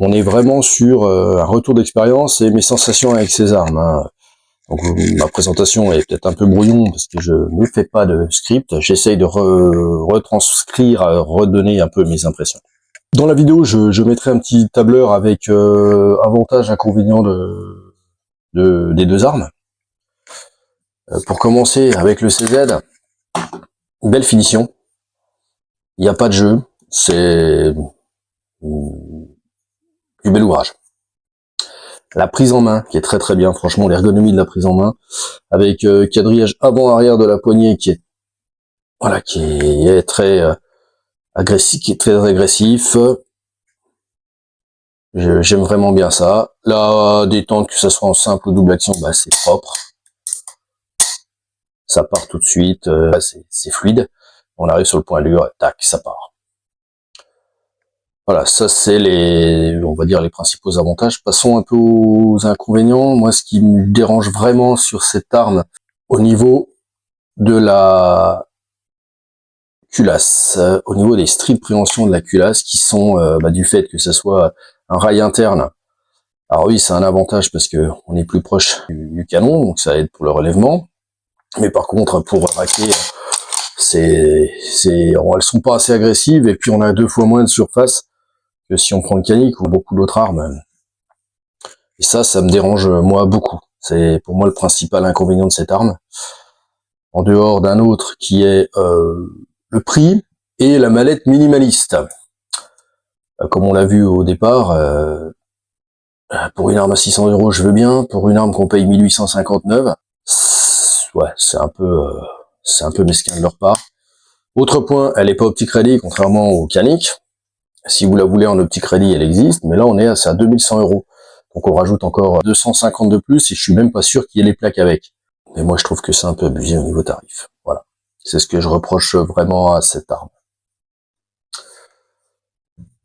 on est vraiment sur un retour d'expérience et mes sensations avec ces armes, hein. Donc ma présentation est peut-être un peu brouillon parce que je ne fais pas de script, j'essaye de retranscrire, redonner un peu mes impressions. Dans la vidéo, je mettrai un petit tableur avec avantages, inconvénients des deux armes. Pour commencer avec le CZ, belle finition, il n'y a pas de jeu, c'est du bel ouvrage. La prise en main qui est très très bien, franchement l'ergonomie de la prise en main, avec quadrillage avant-arrière de la poignée qui est très agressif. J'aime vraiment bien ça. La détente, que ce soit en simple ou double action, bah c'est propre. Ça part tout de suite, c'est fluide. On arrive sur le point dur, tac, ça part. Voilà, ça c'est on va dire les principaux avantages. Passons un peu aux inconvénients. Moi, ce qui me dérange vraiment sur cette arme, au niveau de la culasse, au niveau des strips préhension de la culasse, qui sont du fait que ça soit un rail interne. Alors oui, c'est un avantage parce que on est plus proche du canon, donc ça aide pour le relèvement. Mais par contre, pour raquer, elles sont pas assez agressives et puis on a 2 fois moins de surface que si on prend le canic ou beaucoup d'autres armes. Et ça me dérange moi beaucoup. C'est pour moi le principal inconvénient de cette arme. En dehors d'un autre qui est le prix et la mallette minimaliste. Comme on l'a vu au départ, pour une arme à 600 €, je veux bien. Pour une arme qu'on paye 1859, ouais, c'est un peu mesquin de leur part. Autre point, elle n'est pas optique ready, contrairement au canic. Si vous la voulez en optique ready, elle existe, mais là on est à 2100 €. Donc on rajoute encore 250 de plus et je suis même pas sûr qu'il y ait les plaques avec. Mais moi je trouve que c'est un peu abusé au niveau tarif. Voilà. C'est ce que je reproche vraiment à cette arme.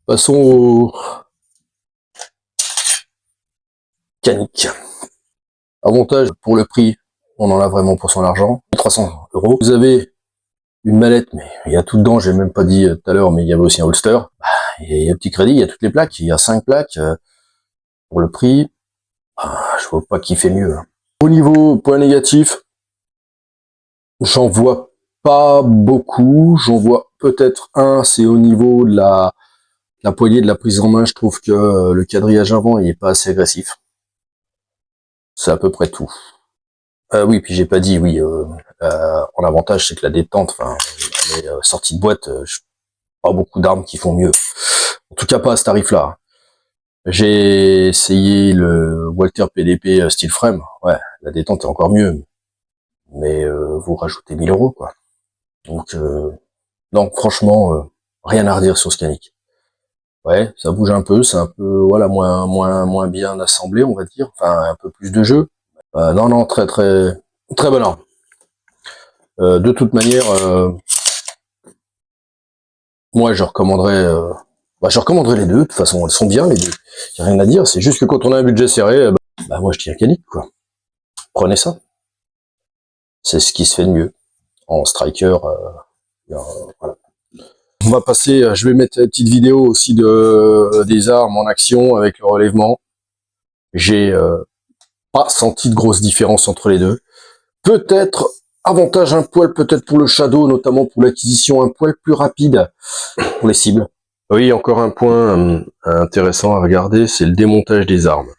Passons au canic. Avantage pour le prix, on en a vraiment pour son argent. 300 €. Vous avez une mallette, mais il y a tout dedans, j'ai même pas dit tout à l'heure, mais il y avait aussi un holster. Il y a un petit crédit, il y a toutes les plaques, il y a 5 plaques. Pour le prix, je vois pas qui fait mieux. Au niveau point négatif, j'en vois pas beaucoup. J'en vois peut-être un, c'est au niveau de la poignée de la prise en main. Je trouve que le quadrillage avant, il est pas assez agressif. C'est à peu près tout. Oui, puis j'ai pas dit, oui, en avantage, c'est que la détente, les sorties de boîte, pas beaucoup d'armes qui font mieux. En tout cas, pas à ce tarif-là. J'ai essayé le Walther PDP Steel Frame. Ouais, la détente est encore mieux. Mais vous rajoutez 1000 €, quoi. Donc, non, franchement, rien à redire sur ce canic. Ouais, ça bouge un peu, c'est un peu, voilà, moins bien assemblé, on va dire. Enfin, un peu plus de jeu. Non, très bonne arme. De toute manière, moi, je recommanderais les deux. De toute façon, elles sont bien, les deux. Y a rien à dire. C'est juste que quand on a un budget serré, moi, je dis un canic, quoi. Prenez ça. C'est ce qui se fait de mieux. En striker, voilà. On va passer, je vais mettre une petite vidéo aussi des armes en action avec le relèvement. J'ai pas senti de grosse différence entre les deux. Peut-être avantage un poil, peut-être pour le shadow, notamment pour l'acquisition, un poil plus rapide pour les cibles. Oui, encore un point intéressant à regarder, c'est le démontage des armes.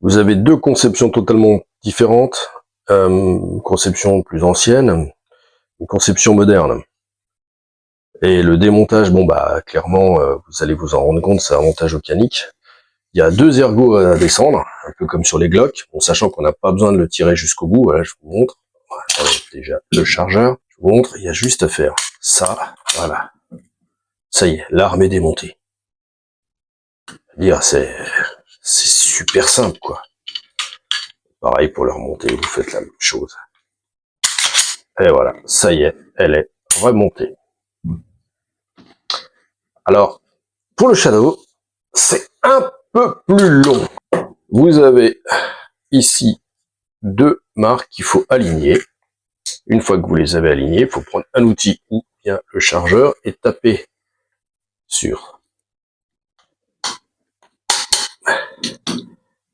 Vous avez deux conceptions totalement différentes, une conception plus ancienne, une conception moderne. Et le démontage, clairement, vous allez vous en rendre compte, c'est un avantage au canic. Il y a 2 ergots à descendre, un peu comme sur les Glock, en sachant qu'on n'a pas besoin de le tirer jusqu'au bout. Voilà, je vous montre. Voilà, déjà le chargeur, je vous montre, il y a juste à faire ça, voilà. Ça y est, l'arme est démontée. C'est super simple, quoi. Pareil pour le remonter, vous faites la même chose. Et voilà, ça y est, elle est remontée. Alors, pour le shadow, c'est un peu plus long. Vous avez ici 2 marques qu'il faut aligner. Une fois que vous les avez alignées, il faut prendre un outil ou bien le chargeur et taper sur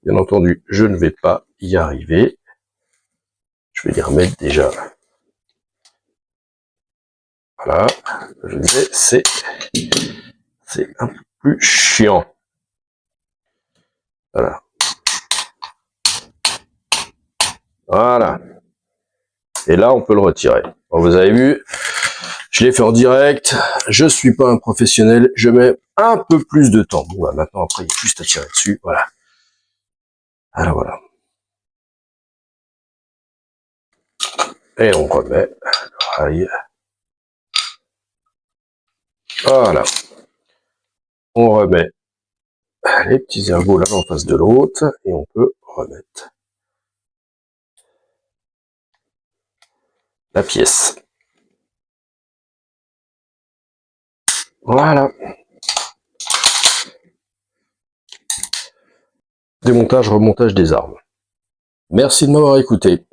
Bien entendu, je ne vais pas y arriver. Je vais les remettre déjà. Voilà. Je disais, c'est un peu plus chiant. Voilà. Voilà. Et là, on peut le retirer. Bon, vous avez vu, je l'ai fait en direct. Je suis pas un professionnel. Je mets un peu plus de temps. Bon, bah, maintenant, après, il y a juste à tirer dessus. Voilà. Alors, voilà. Et on remet. Voilà. On remet les petits ergots là en face de l'autre. Et on peut remettre la pièce. Voilà. Démontage, remontage des armes. Merci de m'avoir écouté.